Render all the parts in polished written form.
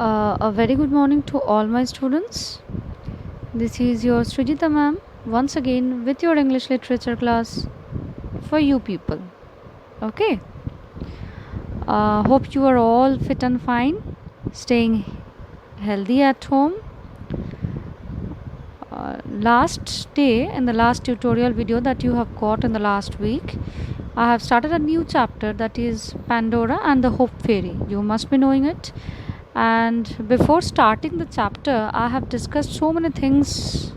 A very good morning to all my students. This is your Srijita ma'am once again with your English literature class for you people. Okay. Hope you are all fit and fine, staying healthy at home. Last day in the last tutorial video that you have got in the last week, I have started a new chapter that is Pandora and the Hope Fairy. You must be knowing it. And before starting the chapter, I have discussed so many things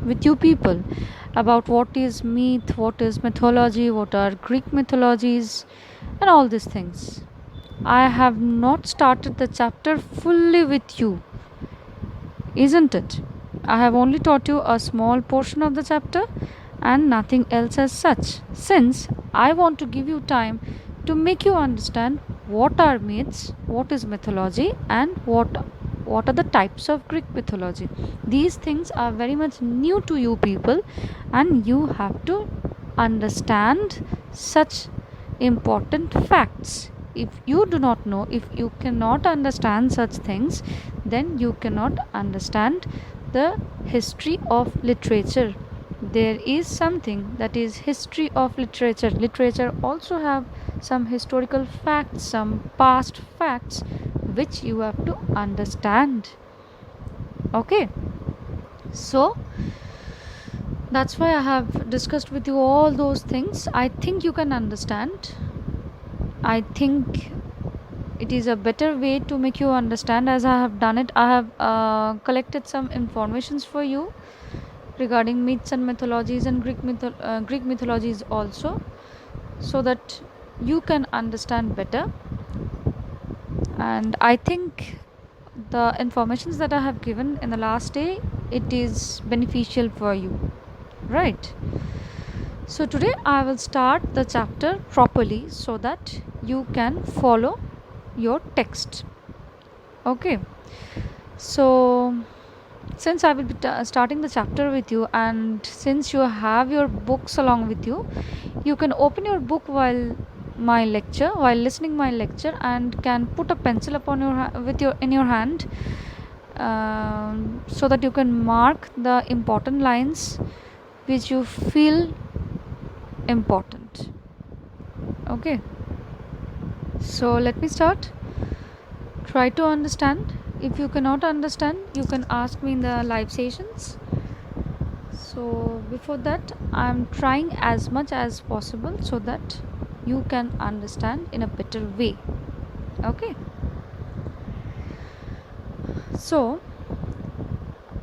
with you people about what is myth, what is mythology, what are Greek mythologies, and all these things. I have not started the chapter fully with you, isn't it? I have only taught you a small portion of the chapter and nothing else as such, since I want to give you time to make you understand what are myths, what is mythology, and what are the types of Greek mythology. These things are very much new to you people, and you have to understand such important facts. If you do not know, if you cannot understand such things, then you cannot understand the history of literature. There is something that is history of literature. Literature also have some historical facts, some past facts which you have to understand. Okay, so that's why I have discussed with you all those things. I think you can understand. I think it is a better way to make you understand. As I have done it, I have collected some informations for you regarding myths and mythologies and Greek mythologies also, so that you can understand better. And I think the informations that I have given in the last day, it is beneficial for you, right? So today I will start the chapter properly so that you can follow your text. Okay, so since I will be starting the chapter with you, and since you have your books along with you, you can open your book while listening my lecture, and can put a pencil upon your in your hand, so that you can mark the important lines which you feel important. Okay, so let me start. Try to understand. If you cannot understand, you can ask me in the live sessions. So before that, I'm trying as much as possible so that you can understand in a better way. Okay, so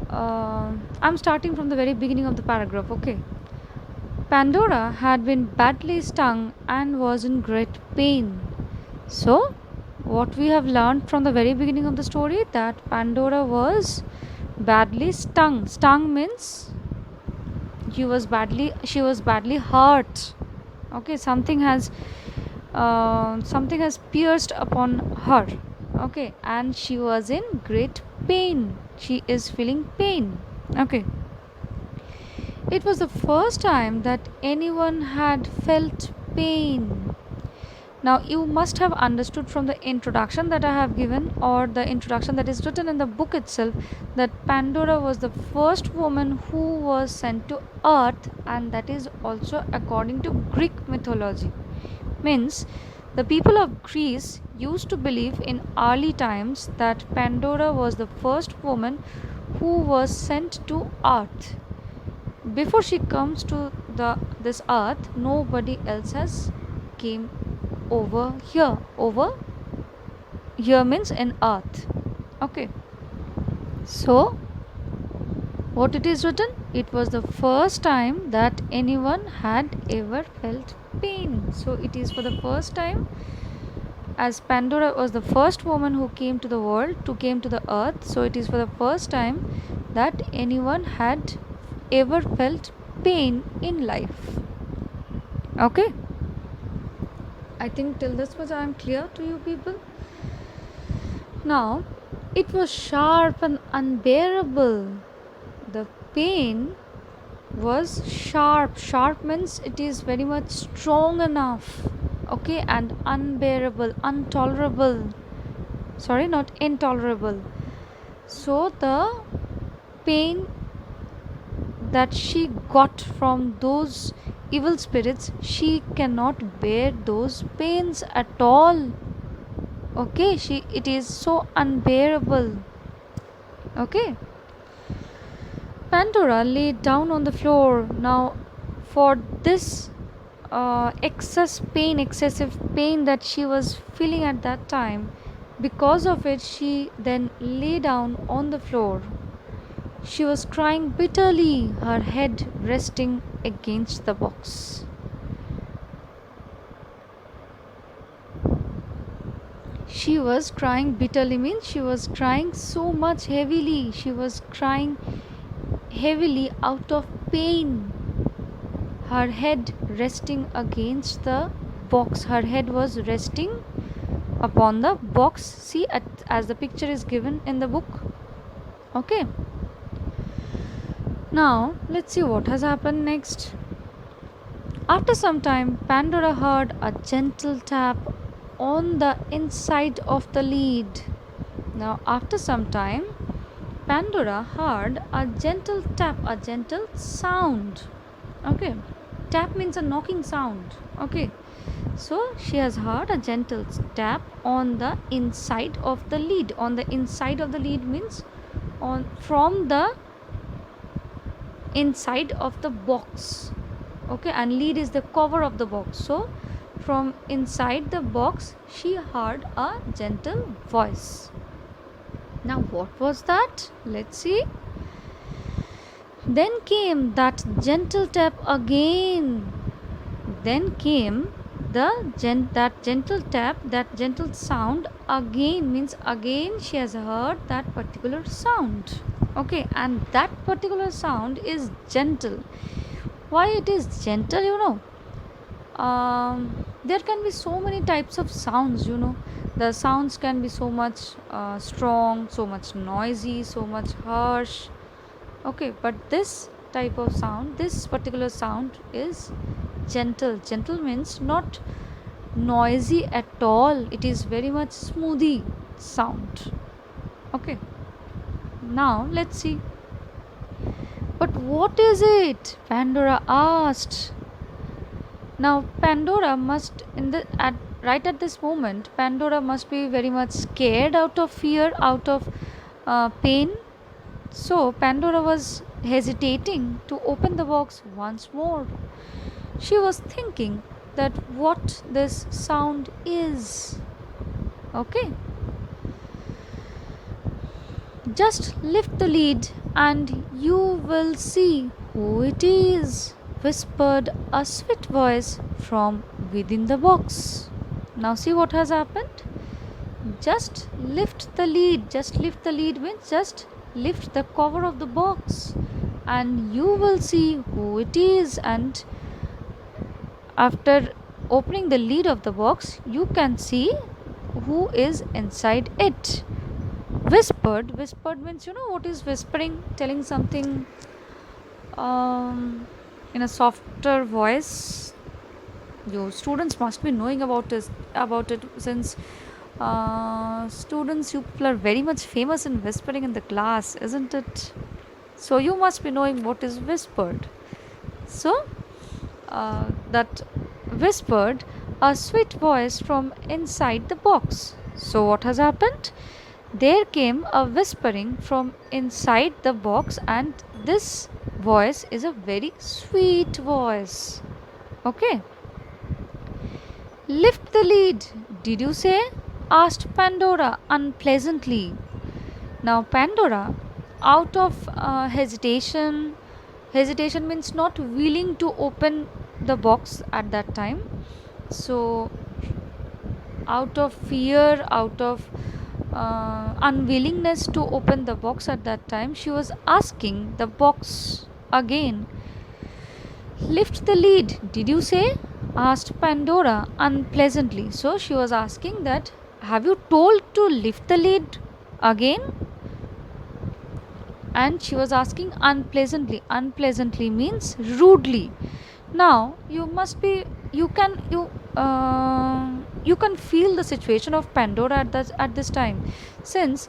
I'm starting from the very beginning of the paragraph. Okay, Pandora had been badly stung and was in great pain. So what we have learned from the very beginning of the story, that Pandora was badly stung. Stung means she was badly hurt. Okay, something has pierced upon her. Okay, and she was in great pain. She is feeling pain. Okay, it was the first time that anyone had felt pain. Now, you must have understood from the introduction that I have given, or the introduction that is written in the book itself, that Pandora was the first woman who was sent to earth, and that is also according to Greek mythology. Means, the people of Greece used to believe in early times that Pandora was the first woman who was sent to earth. Before she comes to this earth, nobody else has came over here. Over here means in earth. Okay, so what it is written, it was the first time that anyone had ever felt pain. So it is for the first time, as Pandora was the first woman who came to the world, to came to the earth, so it is for the first time that anyone had ever felt pain in life. Okay, I think till this much I am clear to you people. Now, it was sharp and unbearable. The pain was sharp. Sharp means it is very much strong enough. Okay, and unbearable, intolerable. Sorry, not intolerable. So the pain that she got from those evil spirits, she cannot bear those pains at all. Okay, it is so unbearable. Okay. Pandora lay down on the floor. Now, for this excessive pain that she was feeling at that time, because of it, she then lay down on the floor. She was crying bitterly, her head resting against the box. She was crying bitterly means she was crying so much heavily. She was crying heavily out of pain. Her head resting against the box. Her head was resting upon the box. See, as the picture is given in the book. Okay. Now, let's see what has happened next. After some time, Pandora heard a gentle tap on the inside of the lid. Now, after some time, Pandora heard a gentle tap, a gentle sound. Okay. Tap means a knocking sound. Okay. So she has heard a gentle tap on the inside of the lid. On the inside of the lid means from the inside of the box. Okay, and lid is the cover of the box. So from inside the box she heard a gentle voice. Now what was that? Let's see. Then came that gentle tap again. Then came that gentle tap, that gentle sound again, means again she has heard that particular sound. Okay, and that particular sound is gentle. Why it is gentle, there can be so many types of sounds. The sounds can be so much strong, so much noisy, so much harsh. Okay, but this type of sound, this particular sound is gentle. Gentle means not noisy at all. It is very much smoothie sound. Okay, now let's see. But what is it? Pandora asked. Now Pandora must right at this moment, Pandora must be very much scared, out of fear, out of pain. So Pandora was hesitating to open the box once more. She was thinking that what this sound is. Okay. Just lift the lid and you will see who it is, whispered a sweet voice from within the box. Now see what has happened. Just lift the lid. Just lift the lid means just lift the cover of the box and you will see who it is. And after opening the lid of the box, you can see who is inside it. Whispered means, what is whispering? Telling something in a softer voice. Your students must be knowing about it, since students, you people are very much famous in whispering in the class, isn't it? So you must be knowing what is whispered. So that whispered a sweet voice from inside the box. So what has happened? There came a whispering from inside the box, and this voice is a very sweet voice. Okay. Lift the lid, did you say? Asked Pandora unpleasantly. Now Pandora, out of hesitation means not willing to open the box at that time. So out of fear, out of unwillingness to open the box at that time, she was asking the box again. Lift the lid, did you say? Asked Pandora unpleasantly. So she was asking that, have you told to lift the lid again? And she was asking unpleasantly. Unpleasantly means rudely. Now you you can feel the situation of Pandora at this time, since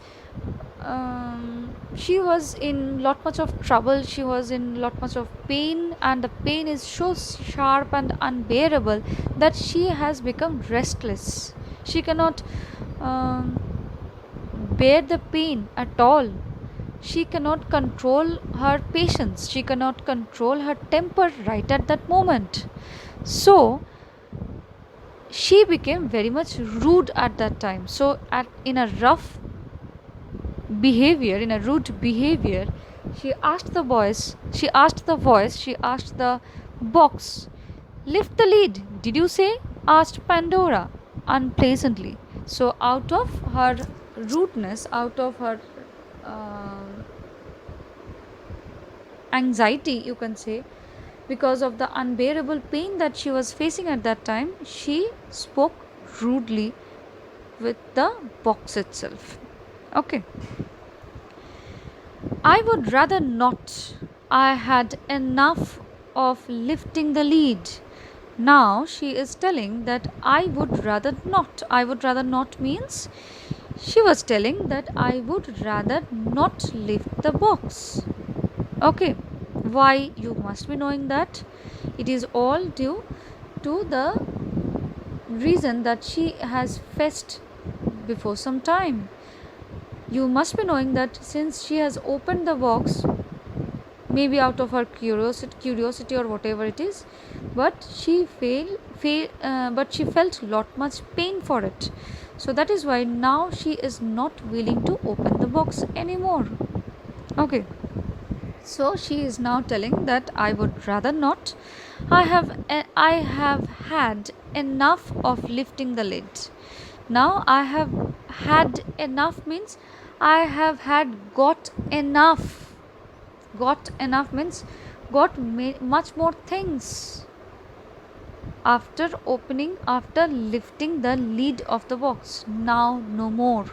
she was in lot much of trouble, she was in lot much of pain, and the pain is so sharp and unbearable that she has become restless. She cannot um, bear the pain at all. She cannot control her patience, she cannot control her temper right at that moment. So she became very much rude at that time. So in a rough behavior, in a rude behavior, she asked the box, lift the lid, did you say? Asked Pandora unpleasantly. So out of her rudeness, out of her uh, anxiety, you can say, because of the unbearable pain that she was facing at that time, she spoke rudely with the box itself. Okay. I would rather not. I had enough of lifting the lid. Now she is telling that I would rather not. I would rather not means she was telling that I would rather not lift the box. Okay. Why? You must be knowing that it is all due to the reason that she has faced before some time. You must be knowing that since she has opened the box, maybe out of her curiosity or whatever it is, but but she felt lot much pain for it. So that is why now she is not willing to open the box anymore. Okay. So she is now telling that I would rather not. I have had enough of lifting the lid. Now I have had enough means I have had got enough. Got enough means got much more things after lifting the lid of the box. Now no more.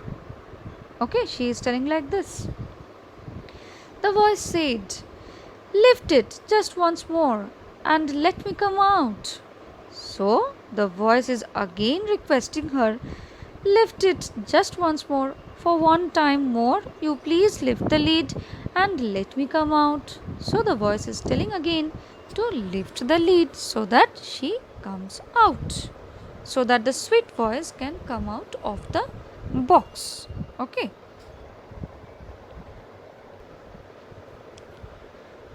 Okay, she is telling like this. The voice said, lift it just once more and let me come out. So the voice is again requesting her, lift it just once more. For one time more, you please lift the lid and let me come out. So the voice is telling again to lift the lid so that she comes out. So that the sweet voice can come out of the box. Okay.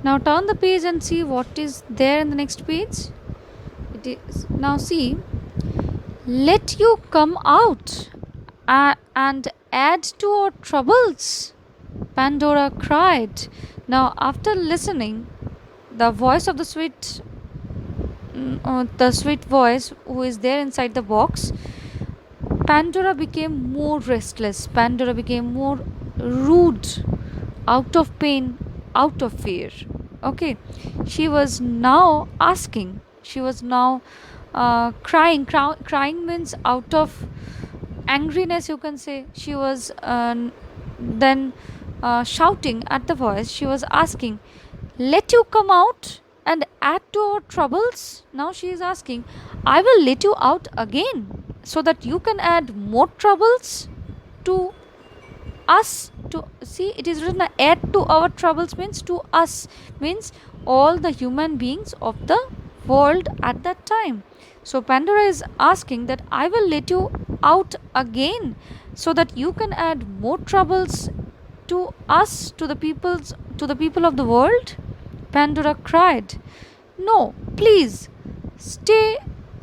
Now turn the page and see what is there in the next page. It is now see, let you come out and add to our troubles, Pandora cried. Now after listening the voice of the sweet voice who is there inside the box, Pandora became more restless. Pandora became more rude, out of pain, out of fear. Okay, she was now asking. She was now crying. Crying means out of angriness. You can say she was then shouting at the voice. She was asking, "Let you come out and add to our troubles." Now she is asking, "I will let you out again, so that you can add more troubles to us." To see, it is written add to our troubles means to us, means all the human beings of the world at that time. So Pandora is asking that I will let you out again so that you can add more troubles to us, to the people of the world. Pandora cried, no please stay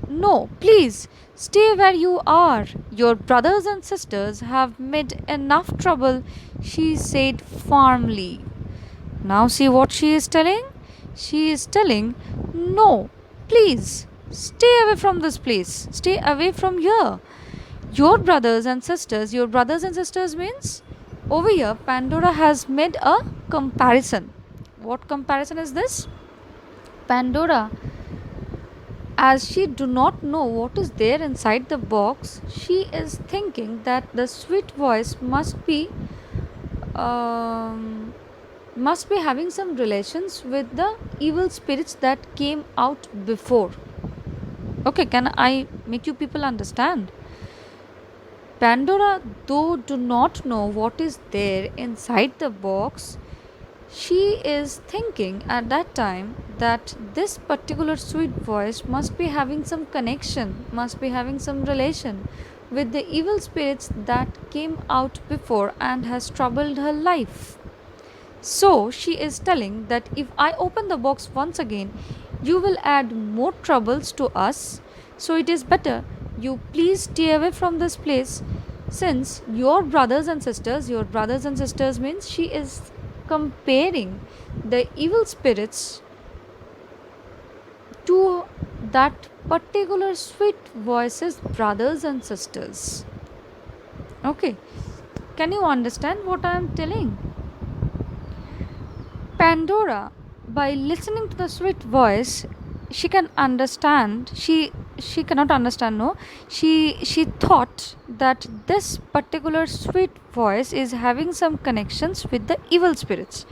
no please stay where you are. Your brothers and sisters have made enough trouble, she said firmly. Now see what she is telling? She is telling, no, please stay away from this place. Stay away from here. Your brothers and sisters means over here Pandora has made a comparison. What comparison is this? Pandora, as she do not know what is there inside the box, she is thinking that the sweet voice must be having some relations with the evil spirits that came out before. Okay, can I make you people understand? Pandora, though, do not know what is there inside the box. She is thinking at that time that this particular sweet voice must be having some connection, must be having some relation with the evil spirits that came out before and has troubled her life. So she is telling that if I open the box once again, you will add more troubles to us. So it is better you please stay away from this place, since your brothers and sisters means she is comparing the evil spirits to that particular sweet voices brothers and sisters. Okay, can you understand what I am telling? Pandora, by listening to the sweet voice, she can understand. She cannot understand. No, she thought that this particular sweet voice is having some connections with the evil spirits,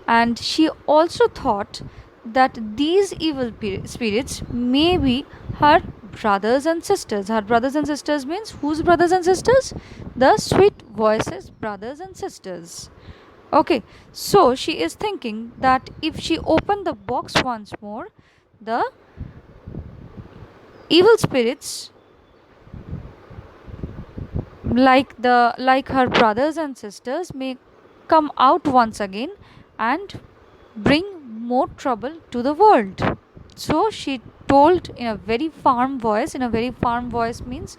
and she also thought that these evil spirits may be her brothers and sisters. Her brothers and sisters means whose brothers and sisters? The sweet voices brothers and sisters. Okay, so she is thinking that if she opened the box once more, the evil spirits like her brothers and sisters may come out once again and bring more trouble to the world. So she told in a very firm voice, in a very firm voice means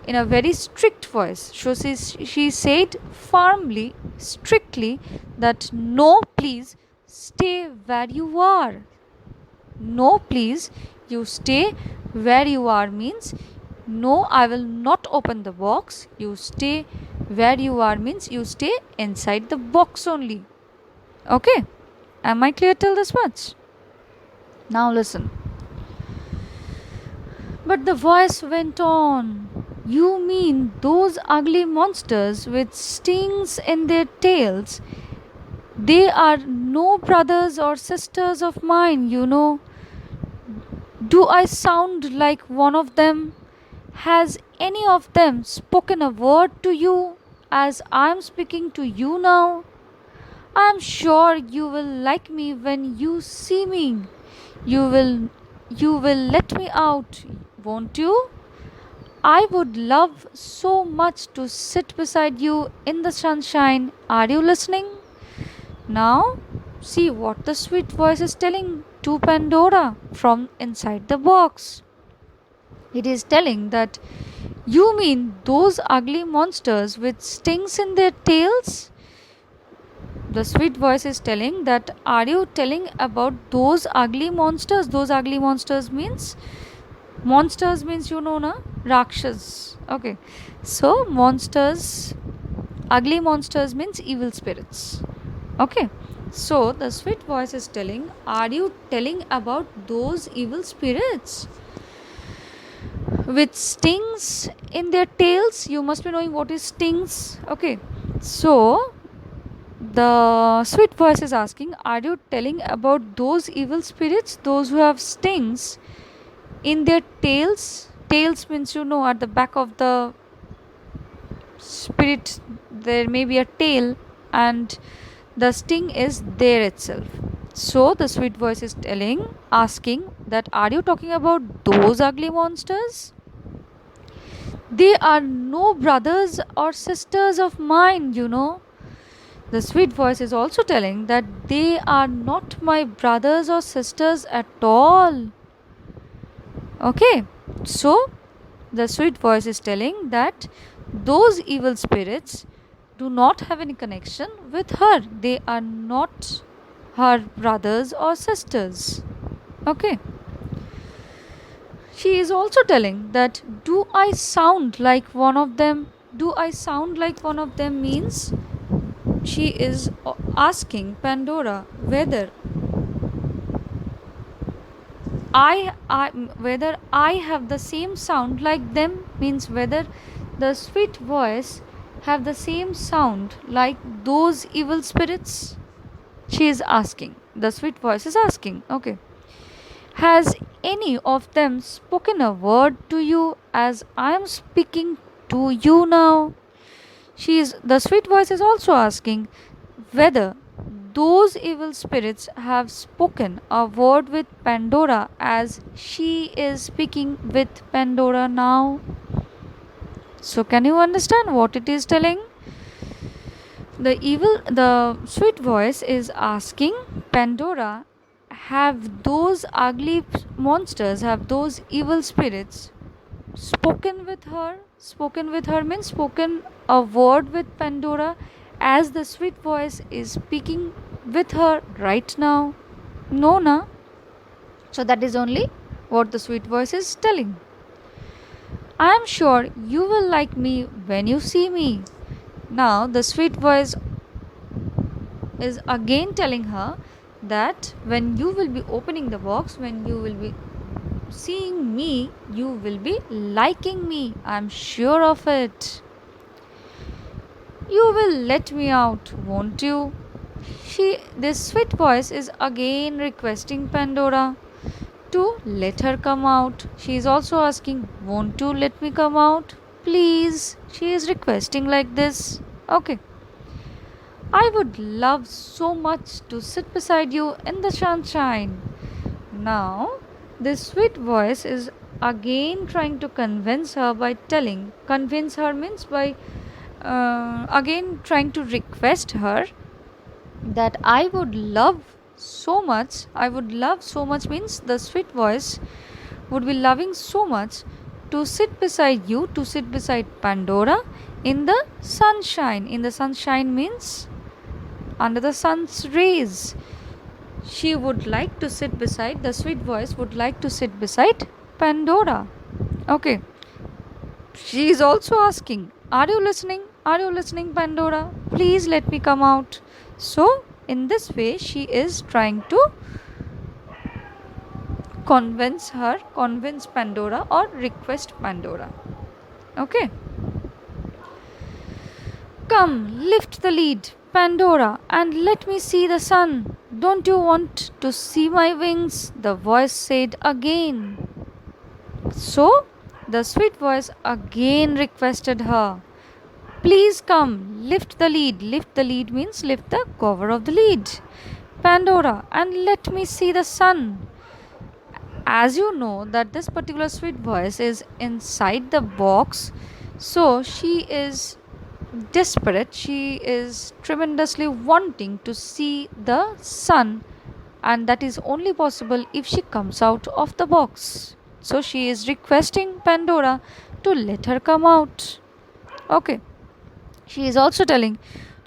in a very strict voice. So she said firmly, strictly, that no, please stay where you are. No, please, you stay where you are means no, I will not open the box. You stay where you are means you stay inside the box only. Okay, am I clear till this much? Now listen. But the voice went on. You mean those ugly monsters with stings in their tails? They are no brothers or sisters of mine, you know. Do I sound like one of them? Has any of them spoken a word to you as I am speaking to you now? I am sure you will like me when you see me. You will you will let me out, won't you? I would love so much to sit beside you in the sunshine. Are you listening? Now, see what the sweet voice is telling to Pandora from inside the box. It is telling that you mean those ugly monsters with stings in their tails? The sweet voice is telling that are you telling about those ugly monsters? Those ugly monsters means you know na, rakshas. Okay, so monsters, ugly monsters means evil spirits. Okay, so the sweet voice is telling, are you telling about those evil spirits with stings in their tails? You must be knowing what is stings. Okay, so the sweet voice is asking, are you telling about those evil spirits, those who have stings in their tails? Tails means you know at the back of the spirit there may be a tail, and the sting is there itself. So the sweet voice is asking that are you talking about those ugly monsters? They are no brothers or sisters of mine, you know. The sweet voice is also telling that they are not my brothers or sisters at all. Okay, so the sweet voice is telling that those evil spirits do not have any connection with her. They are not her brothers or sisters. Okay. She is also telling that do I sound like one of them? Do I sound like one of them means she is asking Pandora whether whether I have the same sound like them, means whether the sweet voice have the same sound like those evil spirits. She is asking. The sweet voice is asking. Okay. Has any of them spoken a word to you as I am speaking to you now. The sweet voice is also asking whether those evil spirits have spoken a word with Pandora as she is speaking with Pandora now. So, can you understand what it is telling? The sweet voice is asking Pandora, have those ugly monsters, have those evil spirits spoken with her? Spoken with her means spoken a word with Pandora as the sweet voice is speaking with her right now. No, na. So that is only what the sweet voice is telling. I am sure you will like me when you see me. Now the sweet voice is again telling her that when you will be opening the box, when you will be seeing me, you will be liking me. I'm sure of it. You will let me out, won't you? This sweet voice is again requesting Pandora to let her come out. She is also asking, won't you let me come out? Please. She is requesting like this. Okay. I would love so much to sit beside you in the sunshine. Now, this sweet voice is again trying to convince her by convince her means by again trying to request her that I would love so much. I would love so much means the sweet voice would be loving so much to sit beside you, to sit beside Pandora in the sunshine. In the sunshine means under the sun's rays. She would like to sit beside, the sweet voice would like to sit beside Pandora. Okay. She is also asking, are you listening? Are you listening, Pandora? Please let me come out. So, in this way, she is trying to convince Pandora or request Pandora. Okay. Come, lift the lid, Pandora, and let me see the sun. Don't you want to see my wings? The voice said again. So, the sweet voice again requested her. Please come, lift the lid. Lift the lid means lift the cover of the lid, Pandora, and let me see the sun. As you know that this particular sweet voice is inside the box, so she is desperate. She is tremendously wanting to see the sun, and that is only possible if she comes out of the box. So she is requesting Pandora to let her come out. Okay. She is also telling,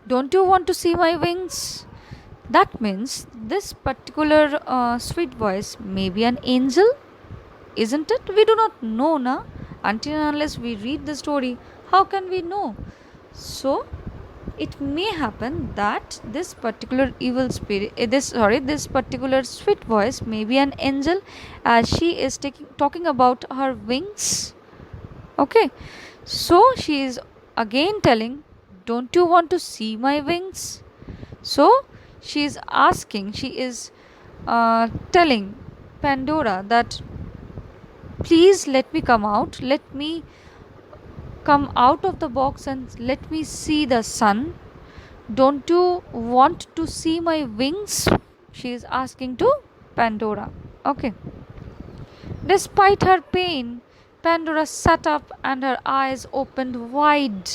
don't you want to see my wings? That means this particular sweet voice may be an angel, isn't it? We do not know, na? Until and unless we read the story, how can we know? So, it may happen that this particular evil spirit, this particular sweet voice may be an angel, as she is talking about her wings. Okay, so she is again telling, don't you want to see my wings? So she is telling Pandora that please let me come out, let me come out of the box and let me see the sun. Don't you want to see my wings? She is asking to Pandora. Okay. Despite her pain, Pandora sat up and her eyes opened wide.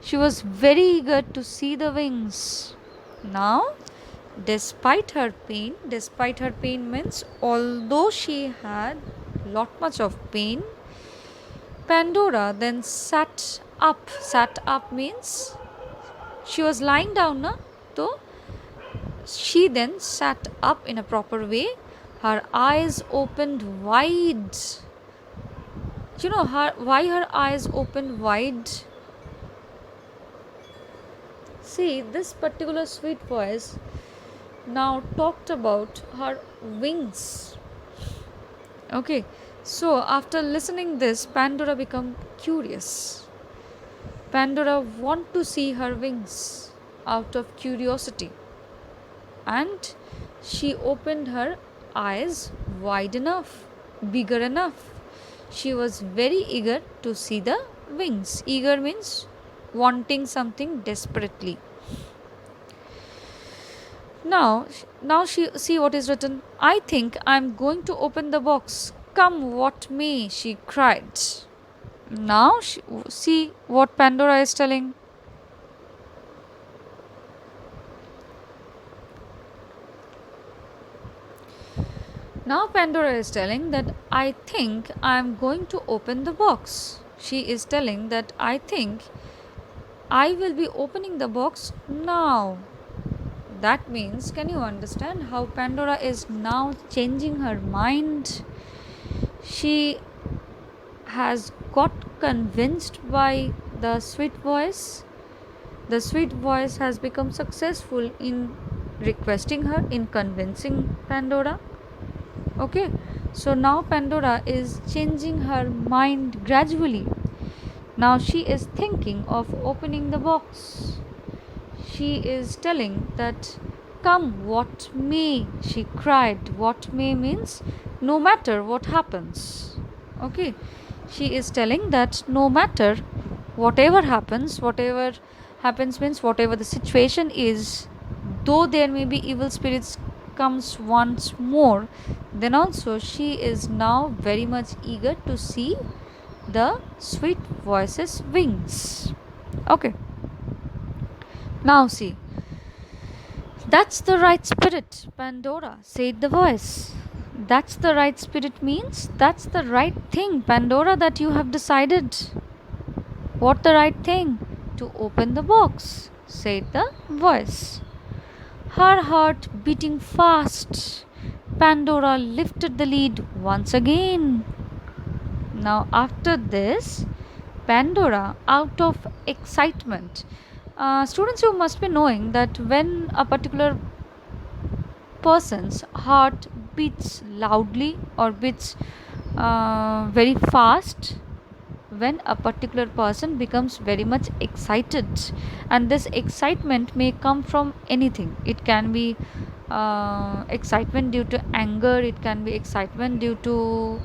She was very eager to see the wings. Now, despite her pain means although she had lot much of pain, Pandora then sat up. Sat up means she was lying down, na? So she then sat up in a proper way. Her eyes opened wide. You know why her eyes opened wide? See, this particular sweet voice now talked about her wings. Okay, so after listening this, Pandora became curious. Pandora want to see her wings out of curiosity, and she opened her eyes wide enough, bigger enough. She was very eager to see the wings. Eager means wanting something desperately. Now she see what is written. I think I'm going to open the box. Come what may, she cried. Now see what Pandora is telling. Now Pandora is telling that I think I'm going to open the box. She is telling that I think I will be opening the box now. That means, can you understand how Pandora is now changing her mind? She has got convinced by the sweet voice. The sweet voice has become successful in requesting her, in convincing Pandora. Okay, so now Pandora is changing her mind gradually. Now she is thinking of opening the box. She is telling that, come what may, she cried. What may means no matter what happens. Okay, she is telling that no matter whatever happens means whatever the situation is, though there may be evil spirits comes once more, then also she is now very much eager to see the sweet voice's wings. Okay, now see, that's the right spirit, Pandora, said the voice. That's the right spirit means that's the right thing, Pandora, that you have decided. What the right thing? To open the box, said the voice. Her heart beating fast, Pandora lifted the lid once again. Now, after this, Pandora, out of excitement, students, you must be knowing that when a particular person's heart beats loudly or beats very fast, when a particular person becomes very much excited, and this excitement may come from anything. It can be excitement due to anger, it can be excitement due to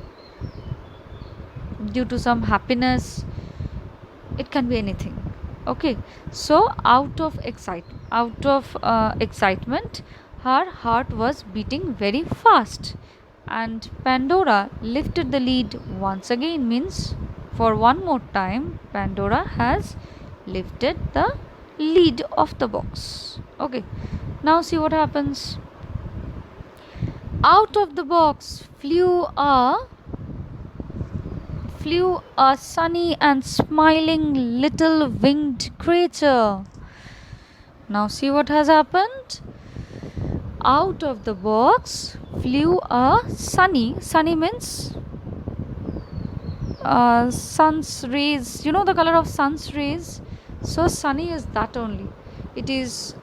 some happiness, it can be anything. Okay, so out of excitement, her heart was beating very fast, and Pandora lifted the lid once again, means for one more time Pandora has lifted the lid of the box. Okay, now see what happens. Out of the box flew a sunny and smiling little winged creature. Now see what has happened. Out of the box flew a sunny means sun's rays. You know the color of sun's rays? So sunny is that only. It is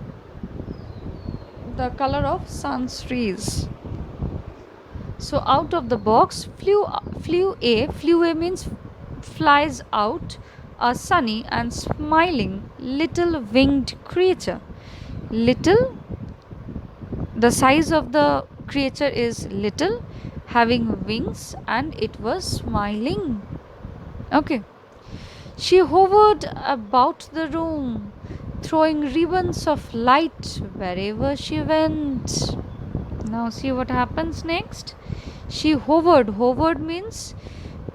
the color of sun's rays. So out of the box flew a means flies out a sunny and smiling little winged creature. Little, the size of the creature is little, having wings, and it was smiling. Okay, she hovered about the room, throwing ribbons of light wherever she went. Now see what happens next. She hovered means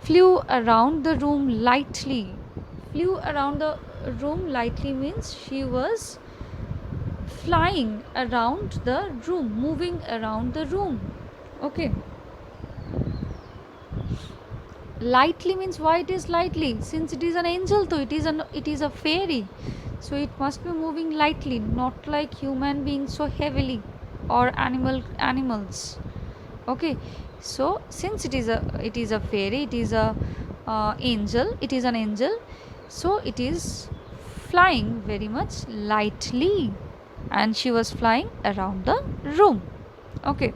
flew around the room lightly. Flew around the room lightly means she was flying around the room, moving around the room. Okay, lightly means why it is lightly, since it is an angel, so it is a fairy, so it must be moving lightly, not like human beings so heavily, or animals. Okay, so since it is a fairy, it is a angel, it is an angel, so it is flying very much lightly, and she was flying around the room. Okay,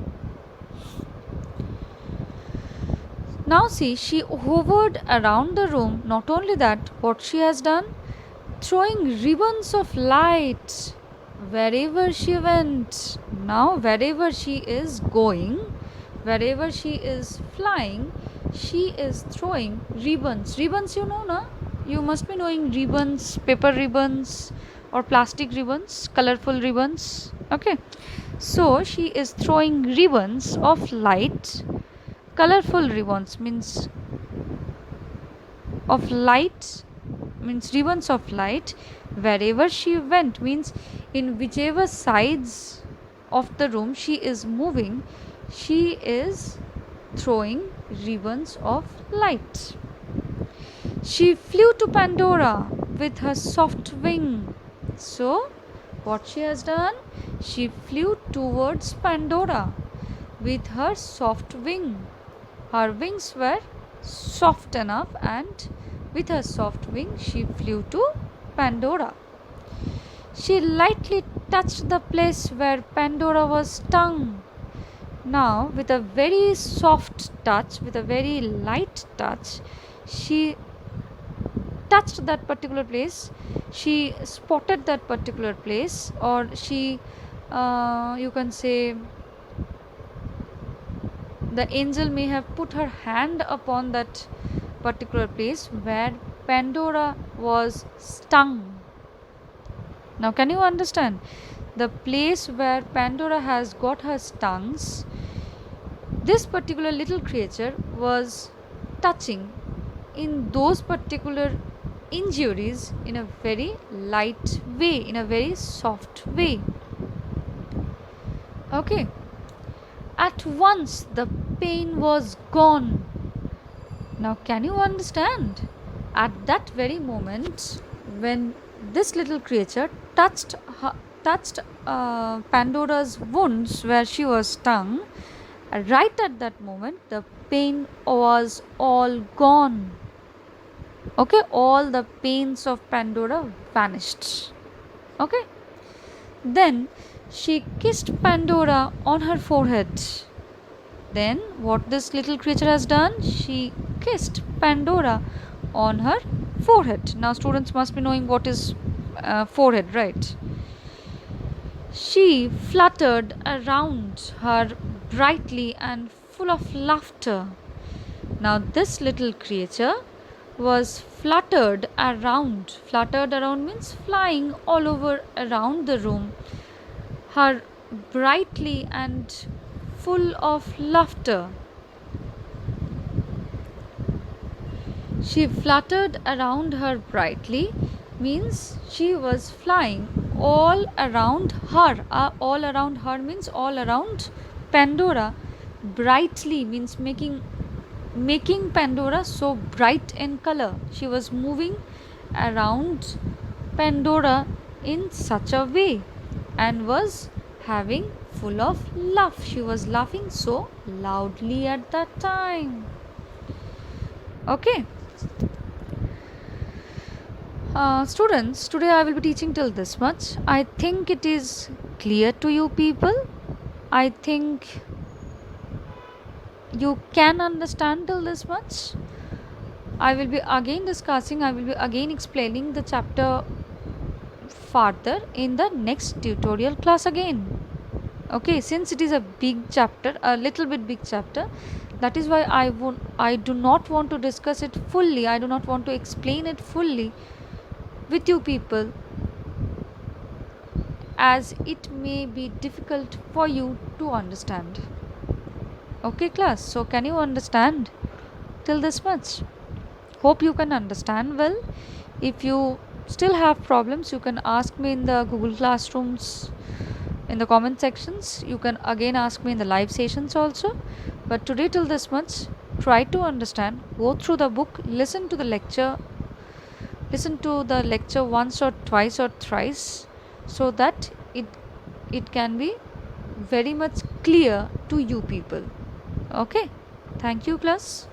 now see, she hovered around the room. Not only that, what she has done, throwing ribbons of light wherever she went. Now wherever she is going, wherever she is flying, she is throwing ribbons. Ribbons, you know, na? You must be knowing ribbons, paper ribbons, or plastic ribbons, colorful ribbons. Okay, so she is throwing ribbons of light. Colorful ribbons means ribbons of light wherever she went, means in whichever sides of the room she is moving, she is throwing ribbons of light. She flew to Pandora with her soft wing. So, what she has done? She flew towards Pandora with her soft wing. Her wings were soft enough, and with her soft wing, she flew to Pandora. She lightly touched the place where Pandora was stung. Now, with a very soft touch, with a very light touch, she touched that particular place, she spotted that particular place, or she, you can say, the angel may have put her hand upon that particular place where Pandora was stung. Now, can you understand? The place where Pandora has got her stings, this particular little creature was touching in those particular injuries in a very light way, in a very soft way. Okay. At once the pain was gone. Now, can you understand? At that very moment, when this little creature touched Pandora's wounds where she was stung, right at that moment, the pain was all gone. Okay, all the pains of Pandora vanished. Okay, then she kissed Pandora on her forehead. Then, what this little creature has done? She kissed Pandora on her forehead. Now, students must be knowing what is forehead, right? She fluttered around her brightly and full of laughter. Now, this little creature was fluttered around. Fluttered around means flying all over around the room. Her brightly and full of laughter. She fluttered around her brightly means she was flying all around her. All around her means all around Pandora. Brightly means making Pandora so bright in color. She was moving around Pandora in such a way and was having full of laugh. She was laughing so loudly at that time. Okay. Students, today I will be teaching till this much. I think it is clear to you people. I think you can understand till this much. I will be again explaining the chapter further in the next tutorial class again. Okay, since it is a big chapter, a little bit big chapter, that is why I do not want to discuss it fully. I do not want to explain it fully with you people, as it may be difficult for you to understand. Okay class, so can you understand till this much? Hope you can understand well. If you still have problems, you can ask me in the Google Classrooms in the comment sections. You can again ask me in the live sessions also. But today till this much, try to understand, go through the book, listen to the lecture once or twice or thrice, so that it can be very much clear to you people. Okay, thank you class.